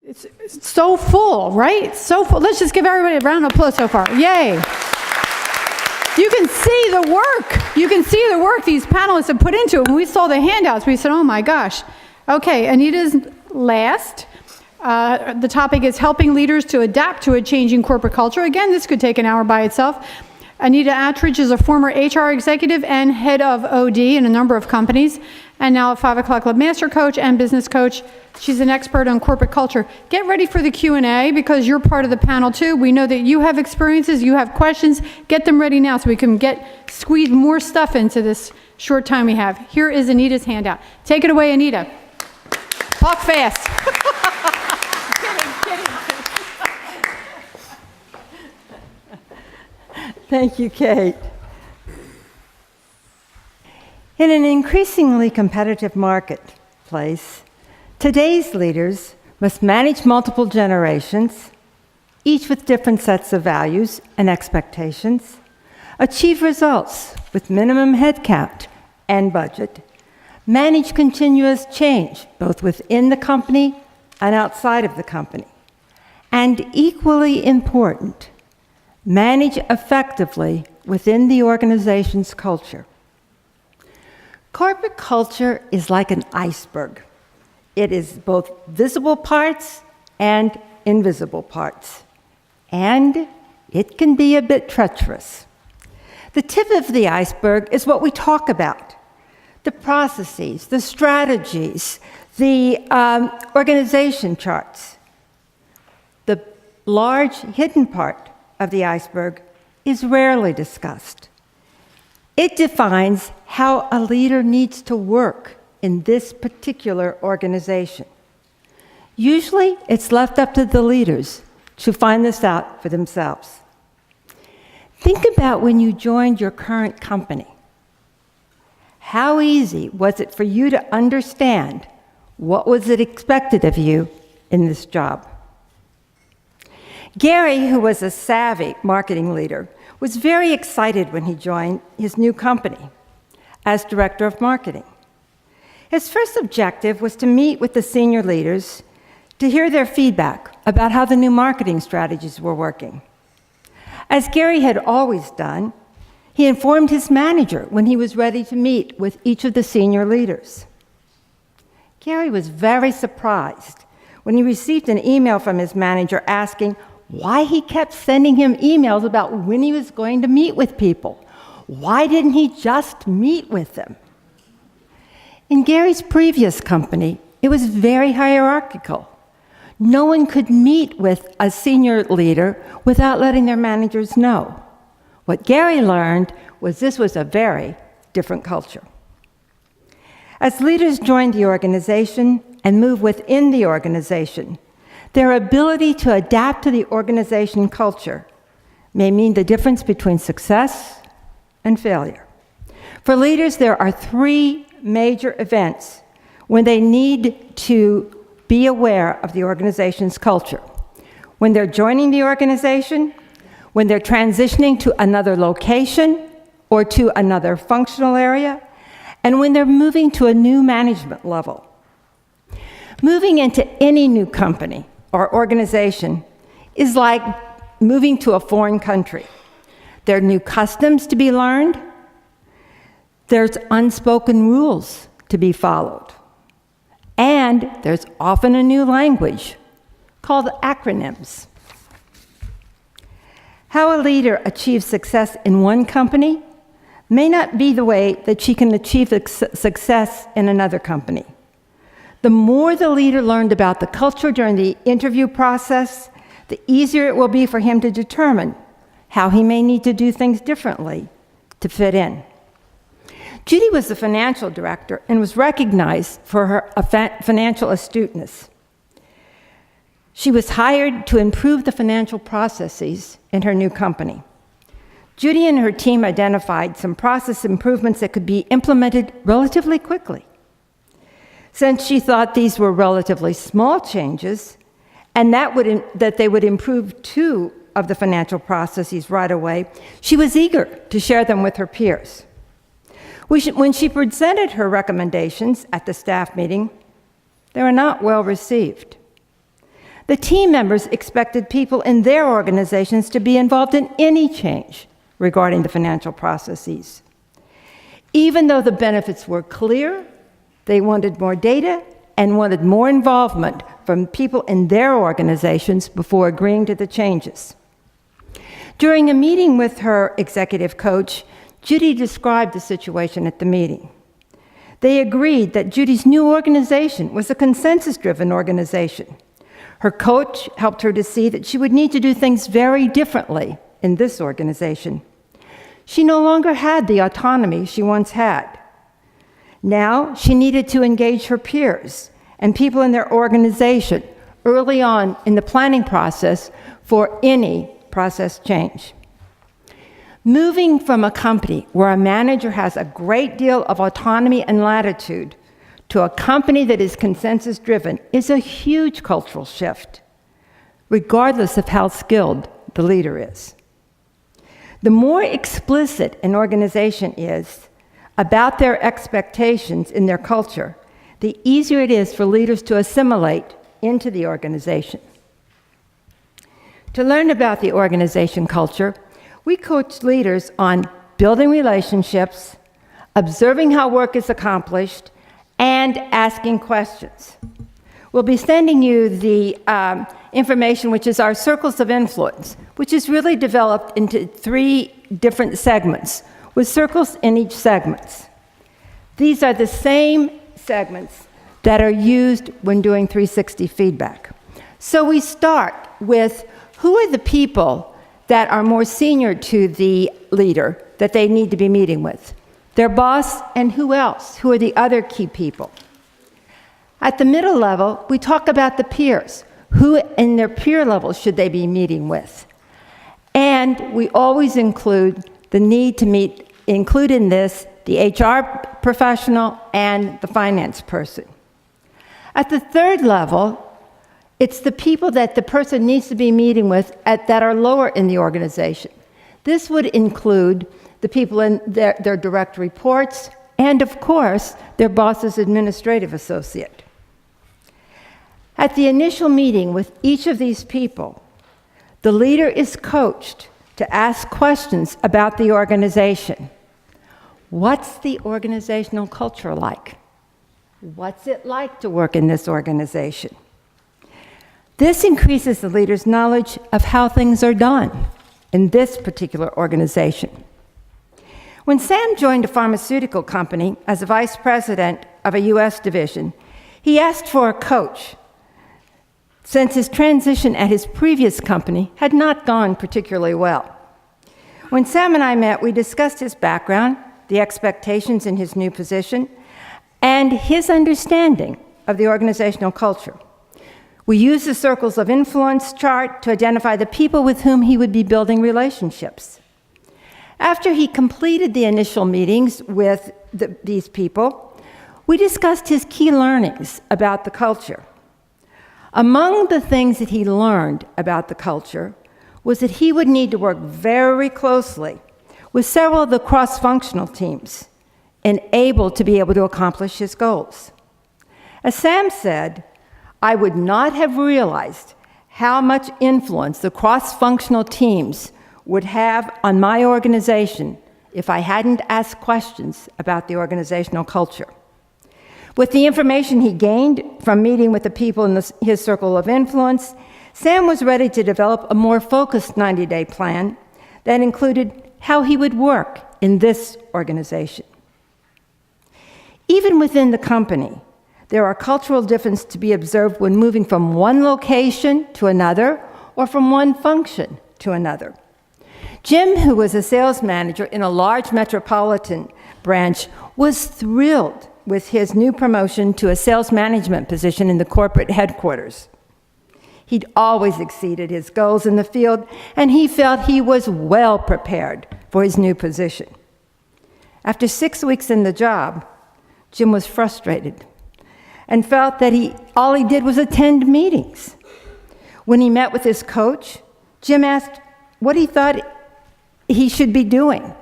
It's so full, right? So full. Let's just give everybody a round of applause so far. Yay. You can see the work. You can see the work these panelists have put into it. When we saw the handouts, we said, oh my gosh. Okay, Anita's last. The topic is helping leaders to adapt to a changing corporate culture. Again, this could take an hour by itself. Anita Attridge is a former HR executive and head of OD in a number of companies, and now a 5 o'clock Club master coach and business coach. She's an expert on corporate culture. Get ready for the Q&A because you're part of the panel too. We know that you have experiences, you have questions. Get them ready now so we can squeeze more stuff into this short time we have. Here is Anita's handout. Take it away, Anita. Talk fast. Thank you, Kate. In an increasingly competitive marketplace, today's leaders must manage multiple generations, each with different sets of values and expectations, achieve results with minimum headcount and budget, manage continuous change both within the company and outside of the company, and equally important, manage effectively within the organization's culture. Corporate culture is like an iceberg. It is both visible parts and invisible parts, and it can be a bit treacherous. The tip of the iceberg is what we talk about: the processes, the strategies, the organization charts. The large hidden part of the iceberg is rarely discussed. It defines how a leader needs to work in this particular organization. Usually, it's left up to the leaders to find this out for themselves. Think about when you joined your current company. How easy was it for you to understand what was expected of you in this job? Gary, who was a savvy marketing leader, was very excited when he joined his new company as director of marketing. His first objective was to meet with the senior leaders to hear their feedback about how the new marketing strategies were working. As Gary had always done, he informed his manager when he was ready to meet with each of the senior leaders. Gary was very surprised when he received an email from his manager asking why he kept sending him emails about when he was going to meet with people. Why didn't he just meet with them? In Gary's previous company, it was very hierarchical. No one could meet with a senior leader without letting their managers know. What Gary learned was this was a very different culture. As leaders join the organization and move within the organization, their ability to adapt to the organization culture may mean the difference between success and failure. For leaders, there are 3 major events when they need to be aware of the organization's culture: when they're joining the organization, when they're transitioning to another location or to another functional area, and when they're moving to a new management level. Moving into any new company or organization is like moving to a foreign country. There are new customs to be learned. There's unspoken rules to be followed. And there's often a new language called acronyms. How a leader achieves success in one company may not be the way that she can achieve success in another company. The more the leader learned about the culture during the interview process, the easier it will be for him to determine how he may need to do things differently to fit in. Judy was the financial director and was recognized for her financial astuteness. She was hired to improve the financial processes in her new company. Judy and her team identified some process improvements that could be implemented relatively quickly. Since she thought these were relatively small changes, and that they would improve 2 of the financial processes right away, she was eager to share them with her peers. When she presented her recommendations at the staff meeting, they were not well received. The team members expected people in their organizations to be involved in any change regarding the financial processes. Even though the benefits were clear, they wanted more data and wanted more involvement from people in their organizations before agreeing to the changes. During a meeting with her executive coach, Judy described the situation at the meeting. They agreed that Judy's new organization was a consensus-driven organization. Her coach helped her to see that she would need to do things very differently in this organization. She no longer had the autonomy she once had. Now, she needed to engage her peers and people in their organization early on in the planning process for any process change. Moving from a company where a manager has a great deal of autonomy and latitude to a company that is consensus-driven is a huge cultural shift, regardless of how skilled the leader is. The more explicit an organization is about their expectations in their culture, the easier it is for leaders to assimilate into the organization. To learn about the organization culture, we coach leaders on building relationships, observing how work is accomplished, and asking questions. We'll be sending you the information, which is our circles of influence, which is really developed into 3 different segments, with circles in each segment. These are the same segments that are used when doing 360 feedback. So we start with who are the people that are more senior to the leader that they need to be meeting with? Their boss, and who else? Who are the other key people? At the middle level, we talk about the peers. Who in their peer level should they be meeting with? And we always include the need to include in this the HR professional and the finance person. At the third level, it's the people that the person needs to be meeting with that are lower in the organization. This would include the people in their direct reports and, of course, their boss's administrative associate. At the initial meeting with each of these people, the leader is coached to ask questions about the organization. What's the organizational culture like? What's it like to work in this organization? This increases the leader's knowledge of how things are done in this particular organization. When Sam joined a pharmaceutical company as a vice president of a U.S. division, he asked for a coach, since his transition at his previous company had not gone particularly well. When Sam and I met, we discussed his background, the expectations in his new position, and his understanding of the organizational culture. We used the circles of influence chart to identify the people with whom he would be building relationships. After he completed the initial meetings with these people, we discussed his key learnings about the culture. Among the things that he learned about the culture was that he would need to work very closely with several of the cross-functional teams and able to accomplish his goals. As Sam said, I would not have realized how much influence the cross-functional teams would have on my organization if I hadn't asked questions about the organizational culture. With the information he gained from meeting with the people in his circle of influence, Sam was ready to develop a more focused 90-day plan that included how he would work in this organization. Even within the company, there are cultural differences to be observed when moving from one location to another or from one function to another. Jim, who was a sales manager in a large metropolitan branch, was thrilled with his new promotion to a sales management position in the corporate headquarters. He'd always exceeded his goals in the field, and he felt he was well prepared for his new position. After 6 weeks in the job, Jim was frustrated and felt that all he did was attend meetings. When he met with his coach, Jim asked what he thought he should be doing.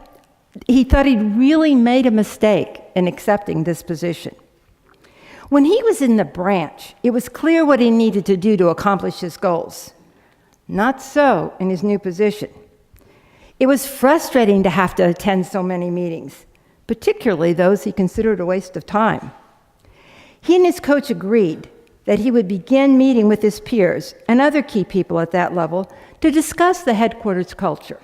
He thought he'd really made a mistake in accepting this position. When he was in the branch, it was clear what he needed to do to accomplish his goals. Not so in his new position. It was frustrating to have to attend so many meetings, particularly those he considered a waste of time. He and his coach agreed that he would begin meeting with his peers and other key people at that level to discuss the headquarters culture.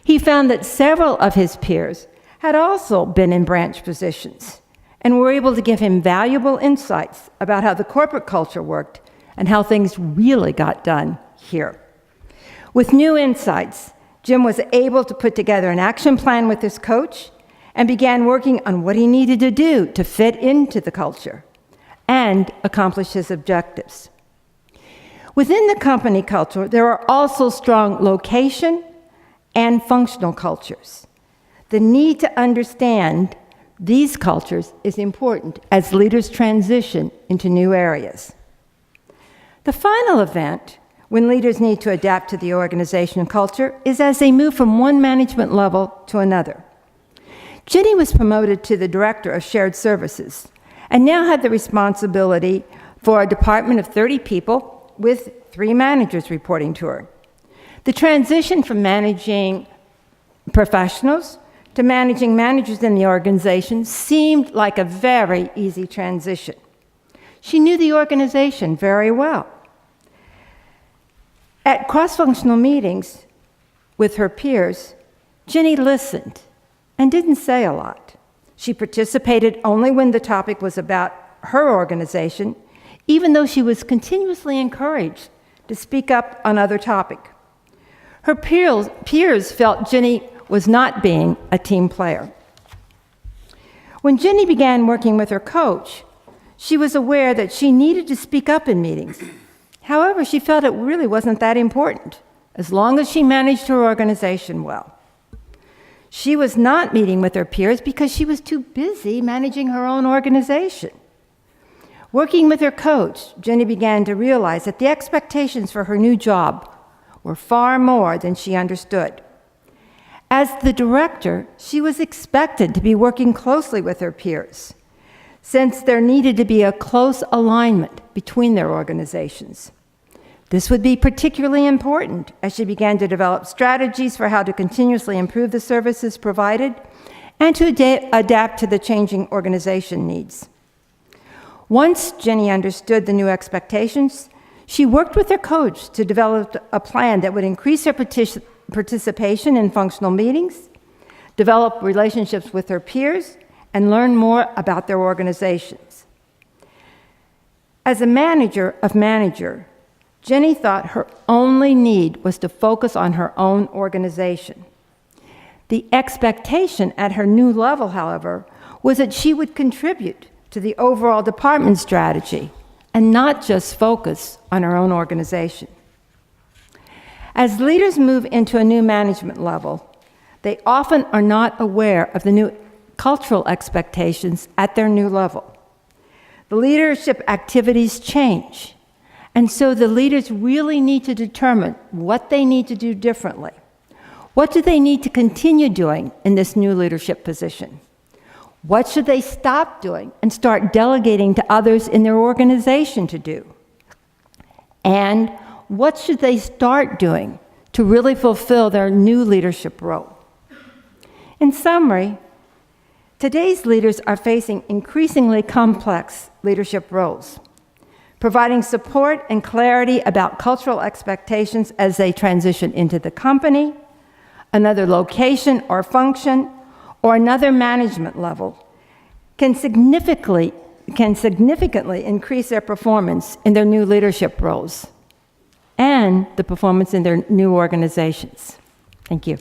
He found that several of his peers had also been in branch positions and were able to give him valuable insights about how the corporate culture worked and how things really got done here. With new insights, Jim was able to put together an action plan with his coach and began working on what he needed to do to fit into the culture and accomplish his objectives. Within the company culture, there are also strong location and functional cultures. The need to understand these cultures is important as leaders transition into new areas. The final event, when leaders need to adapt to the organization culture, is as they move from one management level to another. Jenny was promoted to the Director of Shared Services and now had the responsibility for a department of 30 people with 3 managers reporting to her. The transition from managing professionals to managing managers in the organization seemed like a very easy transition. She knew the organization very well. At cross-functional meetings with her peers, Jenny listened and didn't say a lot. She participated only when the topic was about her organization, even though she was continuously encouraged to speak up on other topics. Her peers felt Jenny was not being a team player. When Jenny began working with her coach, she was aware that she needed to speak up in meetings. However, she felt it really wasn't that important, as long as she managed her organization well. She was not meeting with her peers because she was too busy managing her own organization. Working with her coach, Jenny began to realize that the expectations for her new job were far more than she understood. As the director, she was expected to be working closely with her peers, since there needed to be a close alignment between their organizations. This would be particularly important as she began to develop strategies for how to continuously improve the services provided and to adapt to the changing organization needs. Once Jenny understood the new expectations, she worked with her coach to develop a plan that would increase her participation in functional meetings, develop relationships with her peers, and learn more about their organizations. As a manager of manager, Jenny thought her only need was to focus on her own organization. The expectation at her new level, however, was that she would contribute to the overall department strategy and not just focus on her own organization. As leaders move into a new management level, they often are not aware of the new cultural expectations at their new level. The leadership activities change, and so the leaders really need to determine what they need to do differently. What do they need to continue doing in this new leadership position? What should they stop doing and start delegating to others in their organization to do? And what should they start doing to really fulfill their new leadership role? In summary, today's leaders are facing increasingly complex leadership roles, providing support and clarity about cultural expectations as they transition into the company, another location or function, or another management level can significantly increase their performance in their new leadership roles and the performance in their new organizations. Thank you.